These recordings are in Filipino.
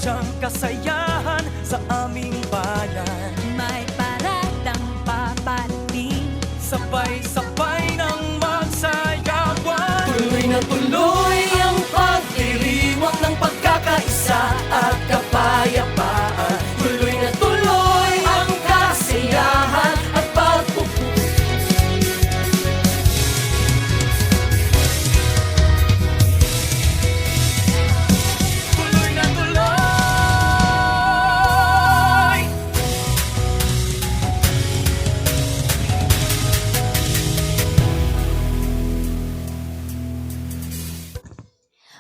sadyang kasayahan sa aming bayan. May paradang paparating, Sabay-sabay nang magsayawan. Tuloy na tuloy ang pagdiriwang ng pagkakaisa at kapayapaan. Tuloy na tuloy ang kasiyahan at pagpupulong. Tuloy na tuloy.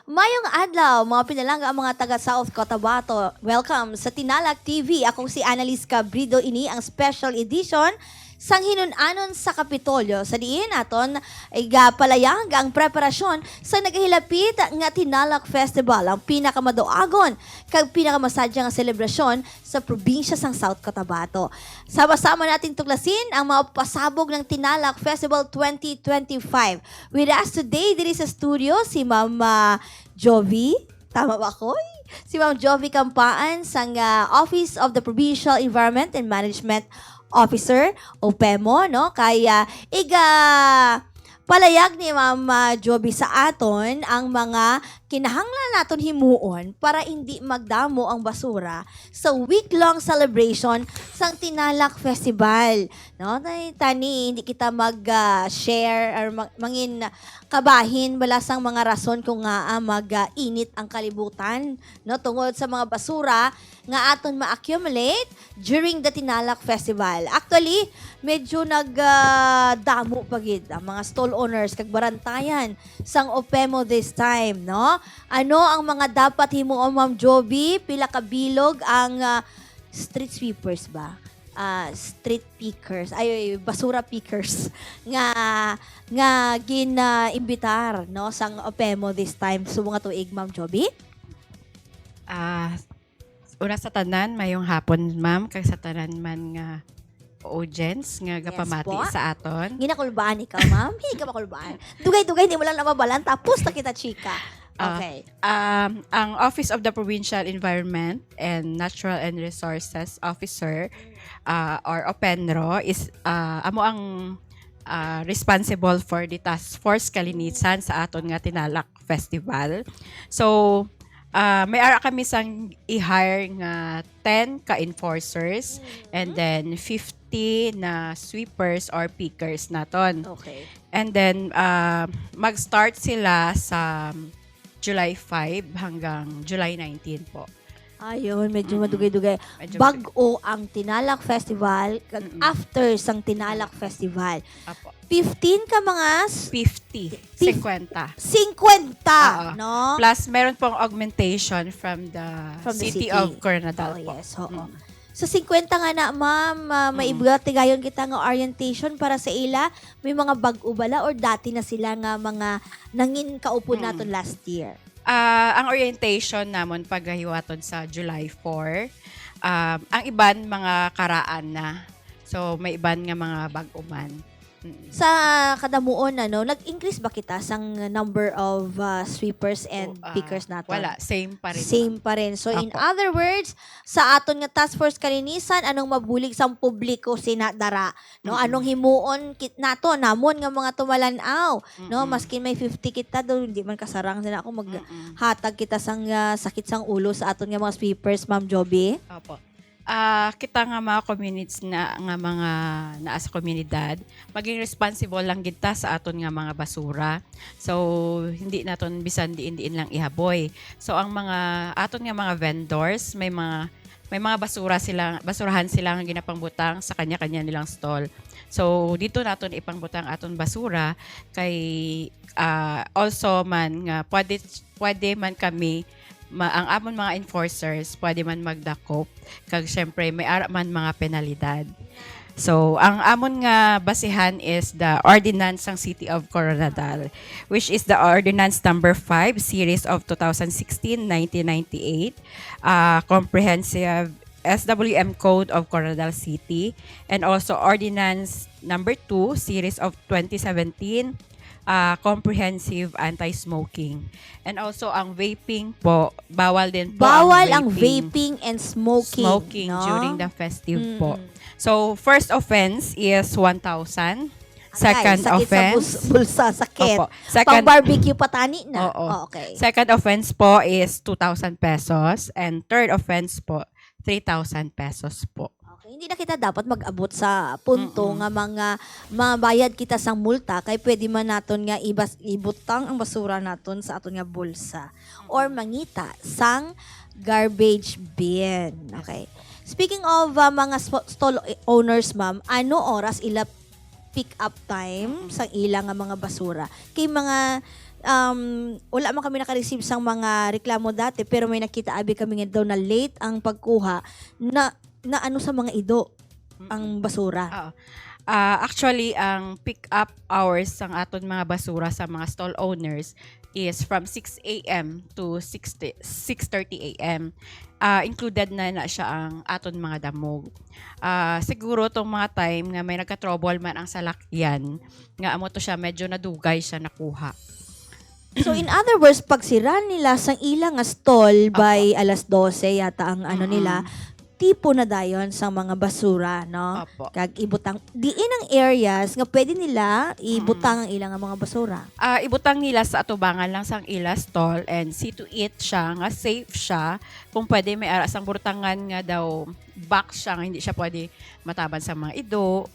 Mayong adlaw, mga pinalangga ang mga taga South Cotabato. Welcome sa Tinalak TV. Ako si Annalise Cabrido, ini ang special edition sang hinunanon sa Kapitolyo. Sa diin naton ay palayag ang preparasyon sa nagahilapit nga Tinalak Festival, ang pinakamadoagon kag pinakamasadya nga selebrasyon sa probinsya sang South Cotabato. Sama-sama natin tuklasin ang mga pasabog ng Tinalak Festival 2025. With us today, diri sa studio, si Ma'am Jovi. Tama ba ako? Si Ma'am Jovi Campaan sang Office of the Provincial Environment and Management Officer o PEMO, no? Kaya palayag ni Ma'am Jovi sa aton ang mga kinahanglan naton himuon para hindi magdamo ang basura sa week-long celebration sang Tinalak Festival. No? Tani, hindi kita mag-share or mangin kabahin wala sang mga rason kung nga mag-init ang kalibutan, no? Tungod sa mga basura nga aton ma-accumulate during the Tinalak Festival. Actually, medyo nagdamo pagid ang mga stall owners kag barantayan sang OPEMO this time, no? Ano ang mga dapat himuon, Ma'am Jovi? Pila ka bilog ang street sweepers ba? Street pickers, basura pickers nga gina-imbitar, no, sang OPEMO this time. So mga tuig, Ma'am Jovi? Una sa tanan, mayong hapon, ma'am, kag sa tanan man nga audience nga gapamati po. sa aton. Ginakulbaan ikaw, Ma'am? Hindi ka makulbaan. Dugay-dugay, hindi mo lang namabalan, tapos na kita, chika. Okay. Ang Office of the Provincial Environment and Natural and Resources Officer or OPENRO is amo ang responsible for the task force kalinisan sa aton nga Tinalak Festival. So, may ara kami sang i-hire nga 10 ka-enforcers and then 50 na sweepers or pickers naton. Okay. And then, mag-start sila sa July 5 hanggang July 19 po. Ayun, medyo madugay-dugay. Medyo Bag-o ang Tinalak Festival, kag after sang Tinalak Festival. Apo. 15 ka mga 50. 50. 50, no? Plus, meron pong augmentation from the, From the city, city. of Coronadal po. Yes, oo. Mm. Sa 50 nga na, Ma'am, may ibigati gayon kita nga orientation para sa ila. May mga bag-o bala or dati na sila nga mga nangin kaupo naton last year? Ang orientation namon paggahiwaton sa July 4. Ang iban mga karaan na. So, may iban nga mga bag-uman. Sa kadamuon, nag-increase ba kita sang number of sweepers and pickers naton? Wala, same pa rin. Same pa rin. So, in Apo. other words, sa aton nga task force kalinisan, anong mabulig sang publiko sinadara? No? Anong himuon nato namon nga mga tumalanaw? No? Maski may 50 kita, do hindi man kasarang sila ako maghatag kita sang sakit sang ulo sa aton nga mga sweepers, Ma'am Jovi. Opo. Kita nga mga communities na nga mga naa sa komunidad, maging responsible lang kita sa aton nga mga basura. So hindi naton bisan diin lang ihaboy. So ang mga aton nga mga vendors, may mga basurahan sila nga ginapangbutang sa kanya-kanya nilang stall. So dito naton ipangbutang aton basura kay also man nga pwede man kami ang amon mga enforcers pwede man magdakop kag syempre may ara man mga penalidad. So ang amon nga basihan is the ordinance ng City of Coronadal, which is the ordinance number 5 series of 2016-1998, comprehensive SWM Code of Coronadal City, and also ordinance number 2 series of 2017 comprehensive anti-smoking. And also ang vaping po, bawal din po Bawal ang vaping and smoking. smoking no? during the festive po. Mm. So first offense is 1,000. Second Sakit offense, sa bulsa, sakit. Opo. Pang Second, barbecue patani na. Oo. Oh, okay. second offense po is 2,000 pesos. And third offense po, 3,000 pesos po. Okay, hindi na kita dapat mag-abot sa punto nga mga mabayad kita sang multa kay pwede man naton nga ibutang ang basura naton sa aton nga bulsa or mangita sang garbage bin. Okay. Speaking of mga stall owners, ma'am, ano oras ila pick up time sa ilang nga mga basura? Kay mga wala man kami naka-receive sang mga reklamo dati pero may nakita abi kami nga daw na late ang pagkuha na ano sa mga ido ang basura. Actually, ang pick-up hours ng aton mga basura sa mga stall owners is from 6 a.m. to 6:30 a.m. Included na siya ang aton mga damog. Siguro tong mga time nga may nagka-trouble man ang salakyan, nga amo to siya medyo nadugay siya nakuha. So in other words, pag sira nila sang ilang nga stall by alas 12 yata ang ano nila, tipo na dayon sa mga basura, no? Opo. Kag ibutang diin ang areas nga pwede nila ibutang ang ilang nga mga basura. Ibutang nila sa atubangan lang sang ila stall and see to it siya nga safe siya. Kung pwede may ara sang burtangan nga daw box siya nga hindi siya pwede mataban sa mga ido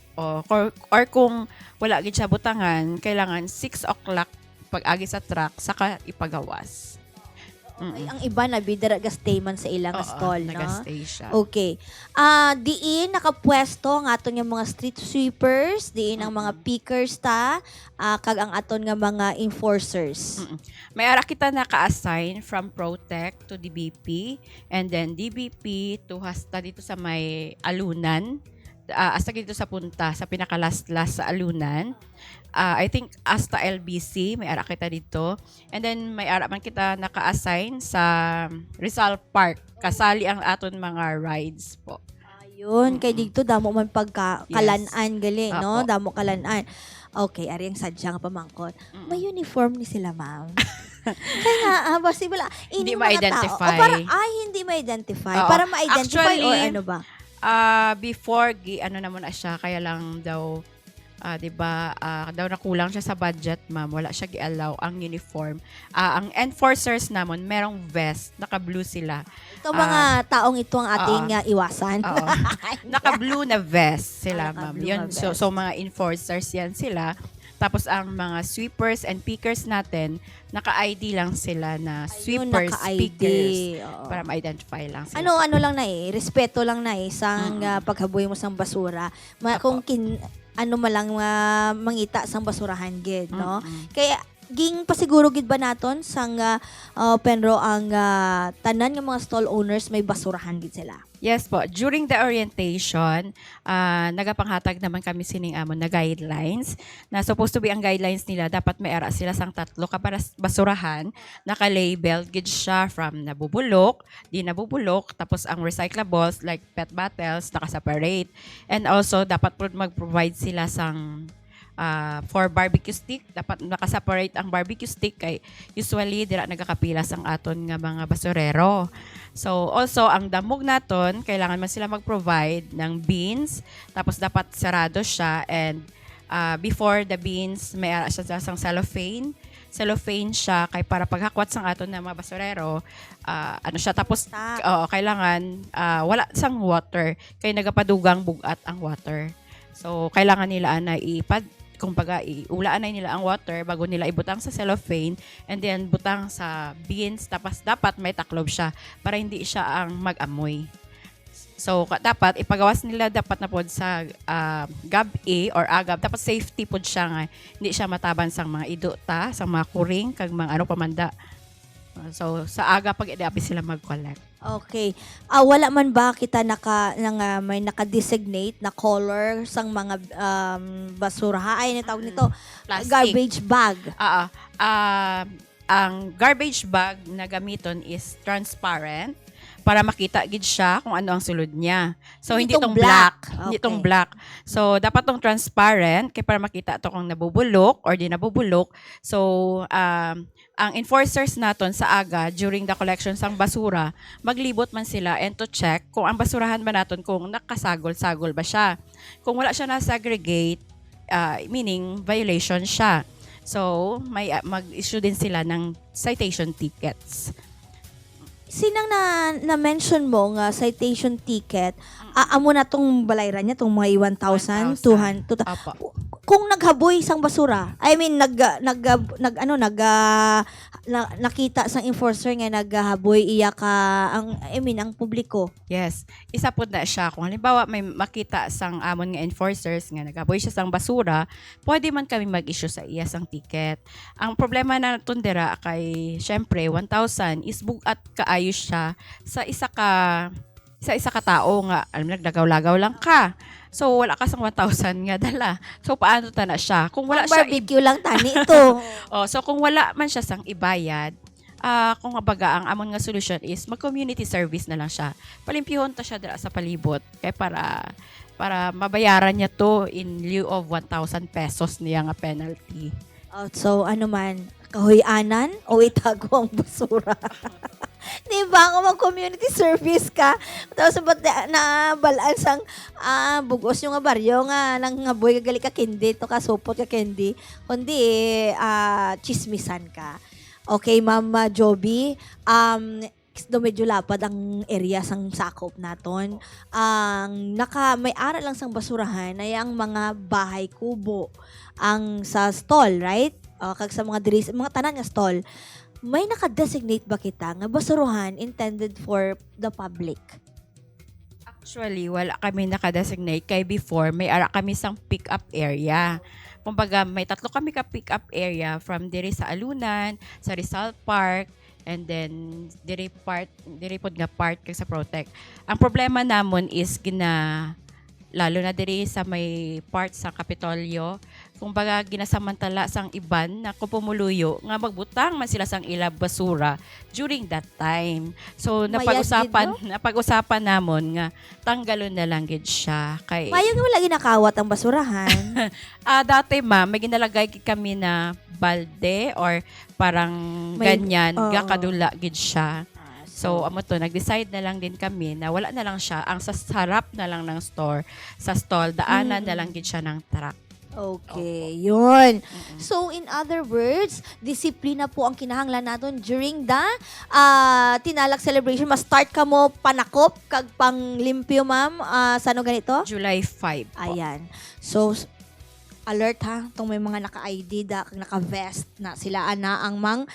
or kung wala gid siya butangan, kailangan 6 o'clock pag-agi sa truck saka ipagawas. Ay, ang iba na bidara stay man sa ilang nga stall, no? Nag-stay siya. Okay. Diin nakapwesto ang aton nga mga street sweepers, diin ang mga pickers ta, kag ang aton nga mga enforcers. May ara kita naka-assign from Protect to DBP and then DBP to hasta dito sa may alunan. Hasta dito sa punta, sa pinakalas-las sa alunan. I think hasta LBC, may ara kita dito. And then may ara man kita naka-assign sa Rizal Park. Kasali ang aton mga rides po. Ayun, kay dito damo man pagkalanan gali, no? Apo. Damo kalanan. Okay, ari ang sadya nga pamangkot. May uniform ni sila, ma'am. Kaya nga, basta wala. Hindi Ini mga ma-identify. tao. O para, hindi ma-identify. Oo. Para ma-identify Actually, or ano ba? Before, ano na muna siya, kaya lang daw, 'di ba, daw nakulang siya sa budget, ma'am. Wala siya gi-allow ang uniform. Ang enforcers namon merong vest, naka-blue sila. Ito mga taong ito ang ating iwasan. Oo. Naka-blue na vest sila, ma'am. Naka-blue Yun, na so, vest. so mga enforcers yan sila. Tapos ang mga sweepers and pickers natin, naka-ID lang sila na sweepers, naka-ID. pickers. Oo. Para ma-identify lang sila. Ano lang na respeto lang na sang paghaboy mo sang basura. Kung ano malang mangita sang basurahan gid, no? Kaya ging pasiguro gid ba naton sang Penro ang tanan nga mga stall owners may basurahan gid sila. Yes po. During the orientation, nagapanghatag naman kami sining amon na guidelines. Na supposed to be ang guidelines nila, dapat may ara sila sang 3 ka para basurahan. Naka-label gid siya from nabubulok, di nabubulok, tapos ang recyclables like PET bottles, naka-separate. And also, dapat po mag-provide sila sang for barbecue stick, dapat naka-separate ang barbecue stick kay usually dira nagakapilas ang aton nga mga basurero. So also ang damog naton kailangan man sila mag-provide ng beans, tapos dapat sarado siya and before the beans may ara siya sang cellophane siya kay para paghakwat sang aton na mga basurero ano siya tapos kailangan wala sang water kay nagapadugang bugat ang water. So kailangan nila na kumbaga iulaan na nila ang water bago nila ibutang sa cellophane and then butang sa beans tapos dapat may taklob siya para hindi siya ang mag-amoy. So dapat ipagawas nila dapat na pod sa GAB-A or agab tapos safety pod siya nga hindi siya mataban sang mga idota, sang mga kuring kag mga ano pamanda. So sa aga pag idapi sila mag-collect. Okay. Wala man ba kita may naka-designate na color sang mga basura? Ay, tawag nito, Plastic. garbage bag. Ang garbage bag na gamiton is transparent. para makita gid siya kung ano ang sulod niya. So Hindi hindi tong tong black, black. hindi Okay. tong black. So dapat tong transparent kay para makita to kung nabubulok or di nabubulok. So ang enforcers naton sa aga during the collection sang basura, maglibot man sila and to check kung ang basurahan ba naton kung nakasagol-sagol ba siya. Kung wala siya na segregate, meaning violation siya. So may mag-issue din sila ng citation tickets. Sinang na-mention mo nga citation ticket, amo na tong balayran niya, tong mga 1,000, 200, Opo. kung naghaboy sang basura, I mean nakita sang enforcer nga naghaboy iya ka ang publiko. Yes. Isa po na siya. Kung halimbawa may makita sang amon nga enforcers nga nagaboy siya sang basura, pwede man kami mag-issue sa iya sang ticket. Ang problema na tundera kay syempre 1,000 is bugat kaayos siya sa isa ka tao nga alam naglagaw-lagaw lang ka. So wala ka sang 1,000 nga dala. So paano ta na siya? Kung wala siya Barbecue lang tani ito. so kung wala man siya sang ibayad, kung abaga ang amon nga solution is mag-community service na lang siya. Palimpyuhon ta siya dira sa palibot kay para mabayaran niya to in lieu of 1,000 pesos niya nga penalty. So ano man, kahuyanan o itago ang basura. Di ba? Kung mag-community service ka, tapos ba't na balaan sang bugos yung nga baryo nga nang nga boy kagali ka kendi, to ka supot ka kendi, kundi chismisan ka. Okay, Ma'am Joby, do medyo lapad ang area sang sakop naton. Ang may ara lang sang basurahan ay ang mga bahay kubo ang sa stall, right? Kag sa mga tanan nga stall. May naka-designate ba kita nga basurahan intended for the public? Actually, wala kami nakadesignate kay before may ara kami sang pick-up area. Kumbaga, may tatlo kami ka pick-up area from diri sa Alunan, sa Rizal Park, and then diri pod nga part kag sa Protect. Ang problema namon is lalo na diri sa may part sa Kapitolyo, kumbaga ginasamantala sang iban na kung pumuluyo nga magbutang man sila sang ilab basura during that time. So napag-usapan namon nga tanggalon na lang gid siya kay Mayong wala ginakawat ang basurahan. dati may ginalagay gid kami na balde or parang ganyan oo. gakadula gid siya. So, amo to, nag-decide na lang din kami na wala na lang siya, ang sa harap na lang ng store, sa stall, daanan na lang gid siya ng truck. Okay, yun. So, in other words, disiplina po ang kinahanglan natin during the Tinalak celebration. Mas-start ka mo panakop, kag panglimpyo, ma'am. Sa ano ganito? July 5 po. Ayan. So, alert ha, itong may mga naka-ID, naka-vest na sila ana ang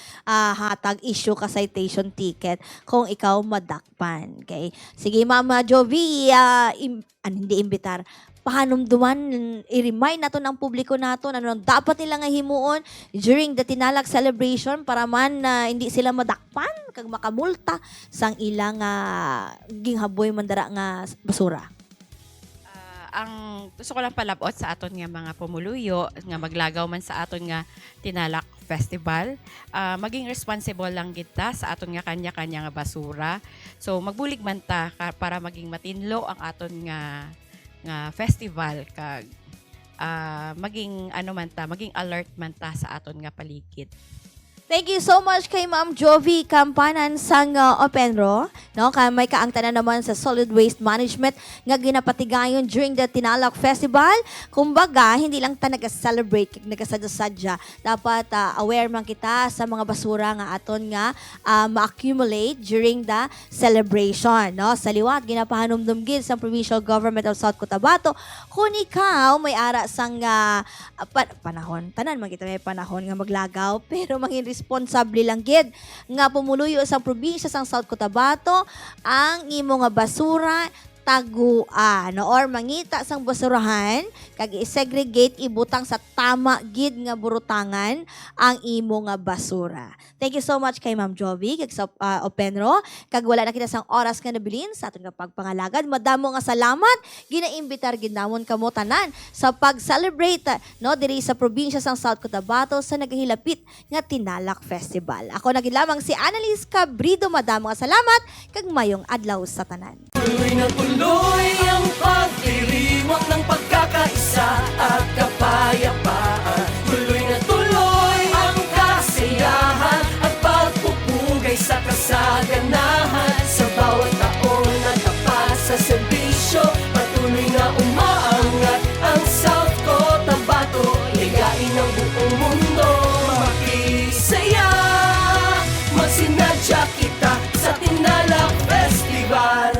hatag issue ka citation ticket kung ikaw madakpan. Okay? Sige, Mama Jovi, hindi imbitar, pahanumduman, i-remind nato ng publiko nato ano nang dapat nila nga himuon during the Tinalak celebration para man hindi sila madakpan kag makamulta sang ilang ginghaboy mandara nga basura. Ang gusto ko lang palabot sa aton nga mga pumuluyo nga maglagaw man sa aton nga Tinalak Festival, maging responsible lang kita sa aton nga kanya-kanya nga basura. So magbulig man ta para maging matinlo ang aton nga festival kag maging maging alert man ta sa aton nga paligid. Thank you so much kay Ma'am Jovi Kampanan sang Openro. No, kay may kaangtan na naman sa solid waste management nga ginapatigayon during the Tinalak Festival. Kumbaga, hindi lang ta nag-celebrate, nagasadya-sadya. Dapat aware man kita sa mga basura nga aton nga ma-accumulate during the celebration. No, sa liwat ginapahanumdum gid sa Provincial Government of South Cotabato. Kung ikaw may ara sang panahon, tanan man kita may panahon nga maglagaw, pero mangin responsable lang gid nga pumuluyo sa probinsya sang South Cotabato ang imo nga basura tagua no or mangita sang basurahan kag i-segregate ibutang sa tama gid nga burutangan ang imo nga basura. Thank you so much kay Ma'am Jovi kag sa Openro kag wala na kita sang oras nga nabilin sa aton nga pagpangalagad. Madamo nga salamat ginaimbitar gid namon kamo tanan sa pag-celebrate no diri sa probinsya sang South Cotabato sa nagahilapit nga Tinalak Festival. Ako na gid lamang si Annalise Cabrido. Madamo nga salamat kag mayong adlaw sa tanan. Tuloy na tuloy ang pagdiriwang ng pagkakaisa at kapayapaan. Tuloy na tuloy ang kasiyahan at pagpupugay sa kasaganahan. Sa bawat taon na tapat sa serbisyo, patuloy na umaangat ang South Cotabato. Ligain ang buong mundo, makisaya, magsinadya kita sa Tinalak Festival.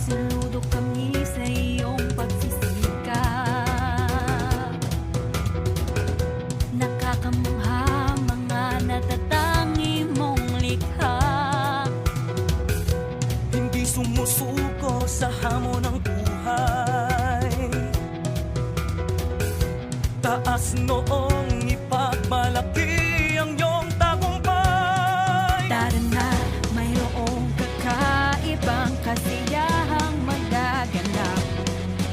Saludo kami sa iyong pagsisikap. Nakakamangha mga natatangi mong likha. Hindi sumusuko sa hamon ng buhay. Taas noong ipagmalaki ang iyong tagumpay. Tara na, mayroong kakaibang kasiyahang magaganap.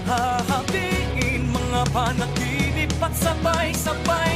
Hahatiin mga panaginip at sabay-sabay